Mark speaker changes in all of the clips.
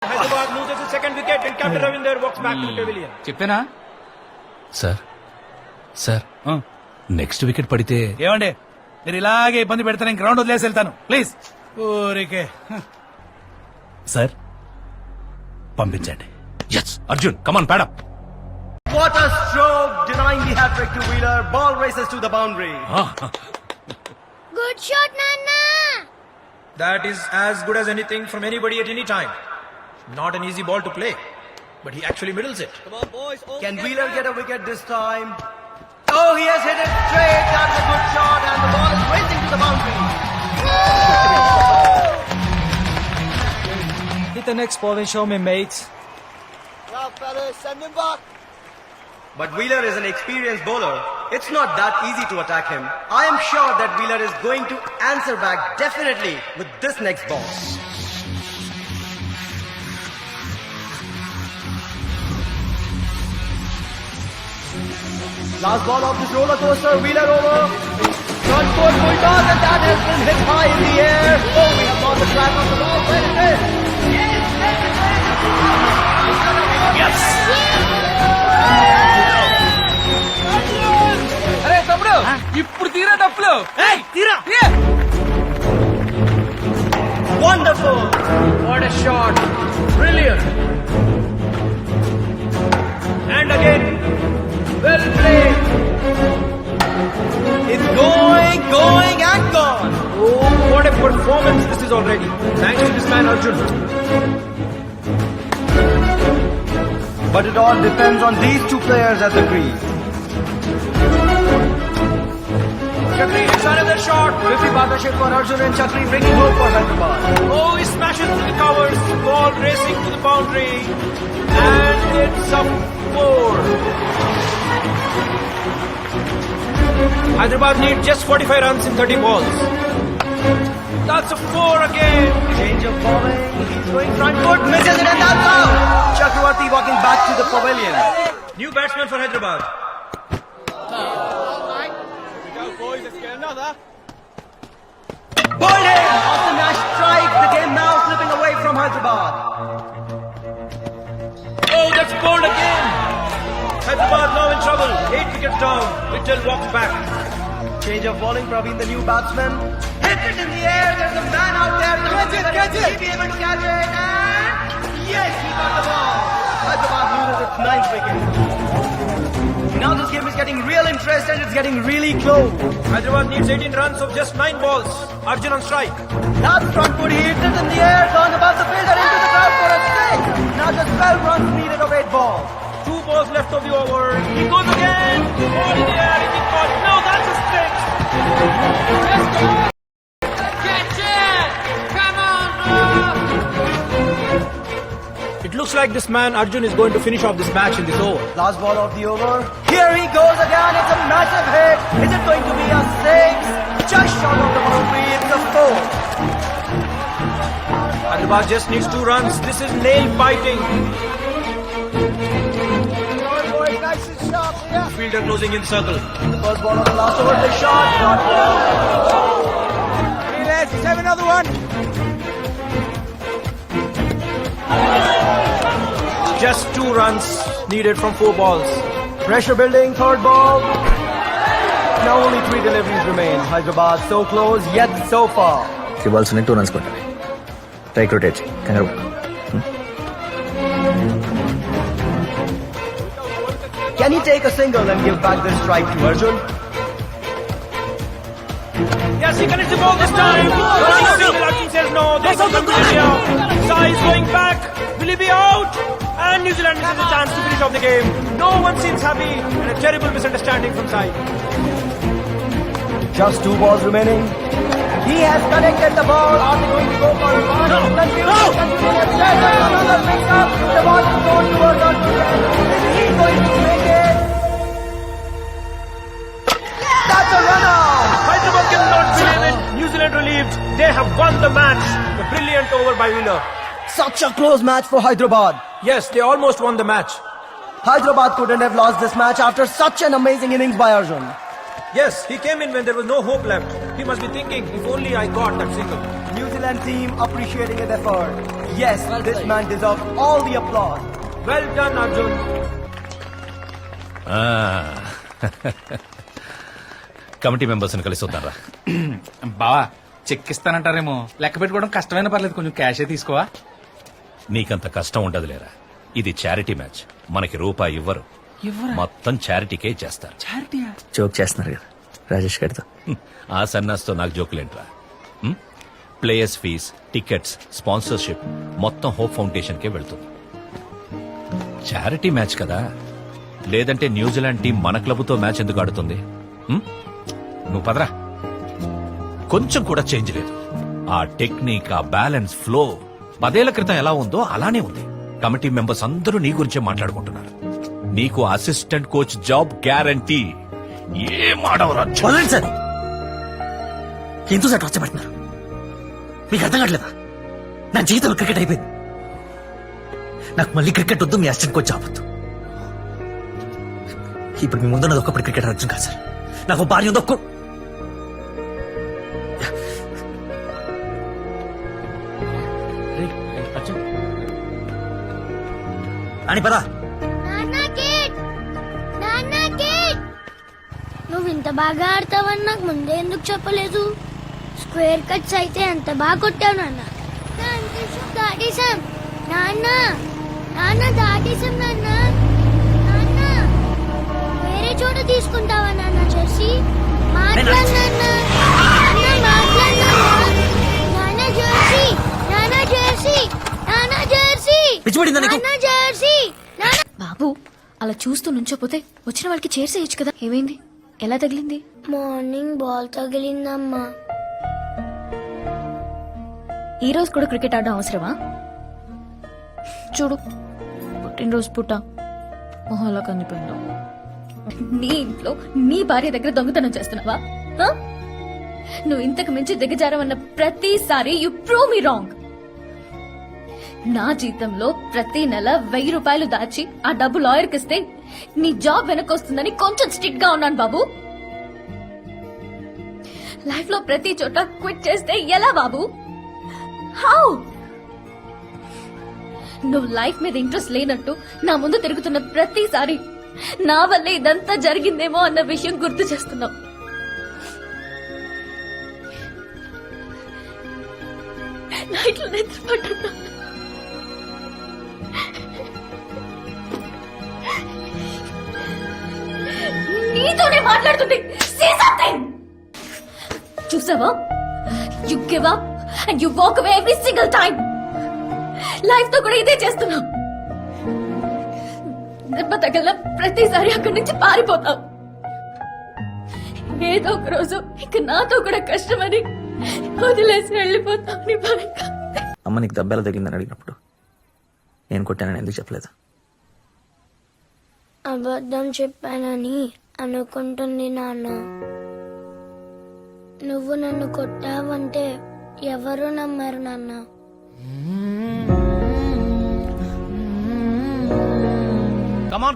Speaker 1: Hyderabad loses the second wicket and Captain Ravinder walks back to the pavilion.
Speaker 2: చెప్పానా
Speaker 3: sir sir next wicket పడితే
Speaker 4: ఏమండి మీరు ఇలాగే ఇబ్బంది పెడతాను గ్రౌండ్ వదిలేసి వెళ్తాను ప్లీజ్ ఊరికే సార్ పంపించండి.
Speaker 3: Yes Arjun come on pad up.
Speaker 5: What a stroke! Denying the hat-trick to Wheeler. Ball races to the boundary.
Speaker 6: Good shot, Nana.
Speaker 1: That is as good as anything from anybody at any time. Not an easy ball to play, but he actually middles it.
Speaker 5: Come on, boys. Can Wheeler get a wicket this time? Oh, he has hit it straight. That's a good shot, and the ball is racing to the boundary.
Speaker 7: Hit the next ball and show me, mates.
Speaker 5: Well, fellas, send him back. But Wheeler is an experienced bowler. It's not that easy to attack him. I am sure that Wheeler is going to answer back definitely with this next ball. Last ball of this roller coaster, Wheeler over. Front foot bulldogs, and that has been hit high in the air. Oh, we have lost the track of the ball. Where it is?
Speaker 2: అరే తమ్ముడు ఇప్పుడు తీరా డప్పులు
Speaker 4: తీరా
Speaker 5: Wonderful!
Speaker 1: What a shot! Brilliant! And again, well played.
Speaker 5: It's going and gone.
Speaker 1: Oh, what a performance this is already. Thanks to this man Arjun.
Speaker 5: But it all depends on these two players at the crease.
Speaker 1: Chakri hits another shot.
Speaker 5: 50 partnership for Arjun and Chakri bringing hope for Hyderabad.
Speaker 1: Oh, he smashes through the covers. Ball racing to the boundary. And it's a 4. Hyderabad need just 45 runs in 30 balls. That's a 4 again.
Speaker 5: Change of bowling. He's going front foot, misses it, and that's out. Chakravarti walking back to the pavilion.
Speaker 1: New batsman for Hyderabad.
Speaker 5: Bowled him off the match strike. The game now slipping away from Hyderabad.
Speaker 1: Oh, that's bowled again. Hyderabad now in trouble. 8 wickets down. Mitchell walks back.
Speaker 5: Change of bowling, Praveen, the new batsman. Hit it in the air. There's a man out there. Catch it. Will he be able to catch it? And yes, he got the ball. Hyderabad loses its 9th wicket. Now this game is getting real interest and it's getting really close.
Speaker 1: Hyderabad needs 18 runs of just 9 balls. Arjun on strike.
Speaker 5: That's front foot. He hits it in the air, gone above the fielder into the crowd for a 6. Now just 12 runs needed of 8 balls.
Speaker 1: 2 balls left of the over. He goes again. Ball in the air. Is it caught? No, that's a six.
Speaker 2: Catch it! Come on, bro!
Speaker 1: It looks like this man Arjun is going to finish off this match in this over.
Speaker 5: Last ball of the over. Here he goes again. It's a massive hit. Is it going to be a 6? Just short of the boundary. It's a 4.
Speaker 1: Hyderabad just needs 2 runs. This is nail biting. Fielder closing in circle.
Speaker 5: First ball of the last over. The shot. Not well.
Speaker 7: Let's have another one.
Speaker 1: Just 2 runs needed from 4 balls.
Speaker 5: Pressure building. Third ball. Now only 3 deliveries remain. Hyderabad so close yet so far.
Speaker 8: 3 balls and 2 runs కొట్టాలి. Strike rotate. Kangaroo.
Speaker 5: Can he take a single and give back this strike to Arjun?
Speaker 1: Yes, he connects the ball this time. Arjun says no. They come from India. Sai is going back. Will he be out? And New Zealand misses a chance to finish off the game. No one seems happy. And a terrible misunderstanding from Sai.
Speaker 5: Just 2 balls remaining. He has connected the ball. Are they going to go for a run? No. Another mix up. The ball is going towards Arjun. Is he going to make it? That's a run out.
Speaker 1: Hyderabad cannot believe it. New Zealand relieved. They have won the match. The brilliant over by Wheeler.
Speaker 5: Such a close match for Hyderabad.
Speaker 1: Yes, they almost won the match.
Speaker 5: Hyderabad couldn't have lost this match after such an amazing innings by Arjun.
Speaker 1: Yes, he came in when there was no hope left. He must be thinking, if only I got that single.
Speaker 5: New Zealand Zealand team appreciating his effort. Yes, this man deserves all the applause.
Speaker 1: Well done, Arjun.
Speaker 3: Committee members కలిసి వద్దారా.
Speaker 4: బావా check ఇస్తానంటారేమో, లెక్క పెట్టుకోవడం కష్టమైన పర్లేదు, కొంచెం క్యాషే తీసుకోవా.
Speaker 3: నీకంత కష్టం ఉండదులేరా. ఇది చారిటీ మ్యాచ్, మనకి రూపాయి ఇవ్వరు, మొత్తం చారిటీకే చేస్తారు.
Speaker 8: జోక్ చేస్తున్నారు కదా రాజేష్ గారితో.
Speaker 3: ఆ సన్నాస్తో నాకు జోకులేంట్రా. ప్లేయర్స్ ఫీజ్, టికెట్స్, స్పాన్సర్షిప్ మొత్తం హోప్ ఫౌండేషన్ కే వెళ్తుంది. చారిటీ మ్యాచ్ కదా, లేదంటే న్యూజిలాండ్ టీం మన క్లబ్తో మ్యాచ్ ఎందుకు ఆడుతుంది? నువ్వు పదరా. కొంచెం కూడా చేంజ్ లేదు. ఆ టెక్నిక్, ఆ బ్యాలెన్స్, ఫ్లో 10 ఏళ్ల క్రితం ఎలా ఉందో అలానే ఉంది. కమిటీ మెంబర్స్ అందరూ నీ గురించే మాట్లాడుకుంటున్నారు. నీకు అసిస్టెంట్ కోచ్ జాబ్ గ్యారంటీ. ఏం ఆడవరా?
Speaker 8: వదలండి సార్, ఎందుకు సార్ టార్చర్ పెడుతున్నారు? మీకు అర్థం కావట్లేదా? నా జీవితంలో క్రికెట్ అయిపోయింది. నాకు మళ్ళీ క్రికెట్ వద్దు, మీ అసిస్టెంట్ కోచ్ జాబ్ వద్దు. ఇప్పుడు మీ ముందున్నది ఒక్కప్పుడు క్రికెట్ అర్థం కాదు సార్. నాకు భార్య ఉంది, ఒక్క అని పదా.
Speaker 6: నాన్న కిడ్, నాన్న కిడ్, నువ్వు ఇంత బాగా ఆడతావని నాకు ముందే ఎందుకు చెప్పలేదు? స్క్వేర్ కట్స్ అయితే ఎంత బాగా కొట్టావు నాన్న. దాటేశాం నాన్న, నాన్న దాటేశాం నాన్న. నాన్న వేరే చోట తీసుకుంటావా నాన్న జెర్సీ? మాట్లాడు నాన్న, నాన్న మాట్లాడు నాన్న. నాన్న జెర్సీ, నాన్న జెర్సీ, నాన్న జెర్సీ,
Speaker 8: పిచ్చిపడిందా నీకు?
Speaker 6: నాన్న జెర్సీ, నాన్న.
Speaker 9: బాబు అలా చూస్తూ నుంచోపోతే వచ్చిన వాళ్ళకి చేర్చేయచ్చు కదా. ఏమైంది? ఎలా తగిలింది?
Speaker 6: మార్నింగ్ బాల్ తగిలిందమ్మా.
Speaker 9: ఈ రోజు కూడా క్రికెట్ ఆడడం అవసరమా? చూడు, పుట్టినరోజు పుట్ట మొహంలో కందిపోయిందో. నీ ఇంట్లో నీ భార్య దగ్గర దొంగతనం చేస్తున్నావా? హ? నువ్వు ఇంతకు మించి దిగజారమన్న ప్రతిసారి యు ప్రూవ్ మీ రాంగ్. నా జీతంలో ప్రతి నెల 1000 రూపాయలు దాచి ఆ డబ్బు లాయర్కి ఇస్తే నీ జాబ్ వెనకొస్తుందని కొంచెం స్ట్రిక్ట్ గా ఉన్నాను బాబు. లైఫ్ లో ప్రతి చోట క్విట్ చేస్తే ఎలా బాబు? హౌ? నువ్వు లైఫ్ మీద ఇంట్రెస్ట్ లేనట్టు నా ముందు తిరుగుతున్న ప్రతిసారి నా వల్లే ఇదంతా జరిగిందేమో అన్న విషయం గుర్తు చేస్తున్నావు. నైట్లో నిద్రపడ్డా నీతోనే మాట్లాడుతుంది. Say something. చూసావా? You give up and you walk away every single time. Life తో కూడా ఇదే చేస్తున్నావు. దెబ్బ తగల ప్రతిసారి అక్కడి నుంచి పారిపోతావు. ఏదో ఒక రోజు ఇక నాతో కూడా కష్టమని వదిలేసి వెళ్ళిపోతావు. నీ భయంగా.
Speaker 8: అమ్మ నీకు దెబ్బ ఎలా తగ్గిందని అడిగినప్పుడు నేను కొట్టానని ఎందుకు చెప్పలేదు?
Speaker 6: అబద్ధం చెప్పానని అనుకుంటుంది నాన్న. నువ్వు నన్ను కొట్టావంటే ఎవరు నమ్మరు నాన్న.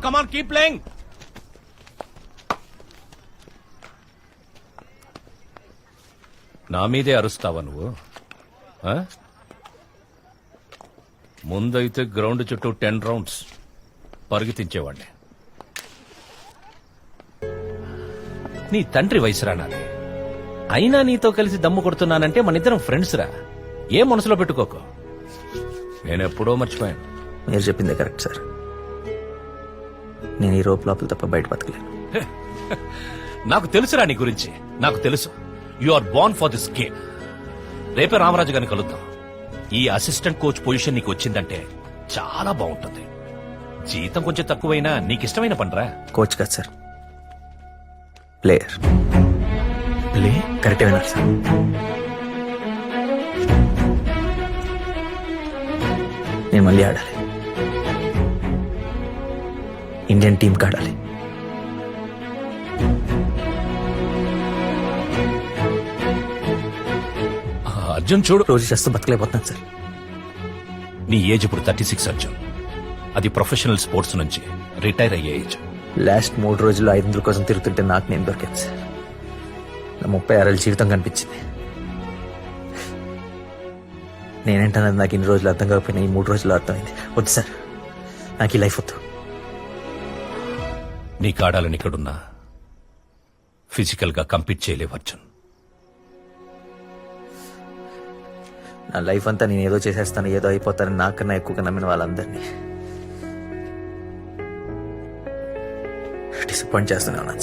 Speaker 3: Come on, keep playing. నా మీదే అరుస్తావా నువ్వు? ఆ? ముందైతే గ్రౌండ్ చుట్టూ 10 రౌండ్స్ పరిగెత్తించేవాడిని. నీ తండ్రి వయసు రానాలి, అయినా నీతో కలిసి దమ్ము కొడుతున్నానంటే మనిద్దరం ఫ్రెండ్స్ రా. ఏం మనసులో పెట్టుకోకు. నేనెప్పుడో మర్చిపోయాను.
Speaker 8: మీరు చెప్పిందే కరెక్ట్ సార్. నేను ఈ రోప్ లోపల తప్ప బయట బతకలేను.
Speaker 3: నాకు తెలుసురా నీ గురించి, నాకు తెలుసు. You are born for this game. రేపే రామరాజు గారిని కలుద్దాం. ఈ అసిస్టెంట్ కోచ్ పొజిషన్ నీకు వచ్చిందంటే చాలా బాగుంటుంది. జీతం కొంచెం తక్కువైనా నీకు ఇష్టమైన పనిరా.
Speaker 8: కోచ్ కాదు సార్, ప్లేయర్.
Speaker 3: ప్లే?
Speaker 8: కరెక్టే విన్నారు సార్. నేను మళ్ళీ ఆడాలి, ఇండియన్ టీంకి ఆడాలి.
Speaker 3: అర్జున్ చూడు,
Speaker 8: రోజు చేస్తూ బతకలేకపోతున్నాను సార్.
Speaker 3: నీ ఏజ్ ఇప్పుడు 36 అర్జున్. అది ప్రొఫెషనల్ స్పోర్ట్స్ నుంచి రిటైర్ అయ్యే ఏజ్.
Speaker 8: లాస్ట్ 3 రోజుల్లో 500 కోసం తిరుగుతుంటే నాకు నేను దొరికాను సార్. నా 36 ఏళ్ళ జీవితం కనిపించింది. నేనేంటన్నది నాకు ఇన్ని రోజులు అర్థం కాకపోయినా ఈ 3 రోజులు అర్థమైంది. వద్దు సార్, నాకు ఈ లైఫ్ వద్దు.
Speaker 3: నీకు ఆడాలని ఇక్కడున్నా ఫిజికల్ గా కంపీట్ చేయలేవు అర్జున్.
Speaker 8: నా లైఫ్ అంతా నేను ఏదో చేసేస్తాను, ఏదో అయిపోతానని నాకన్నా ఎక్కువగా నమ్మిన వాళ్ళందరినీ డిసప్పాయింట్ చేస్తూనే ఉన్నాను.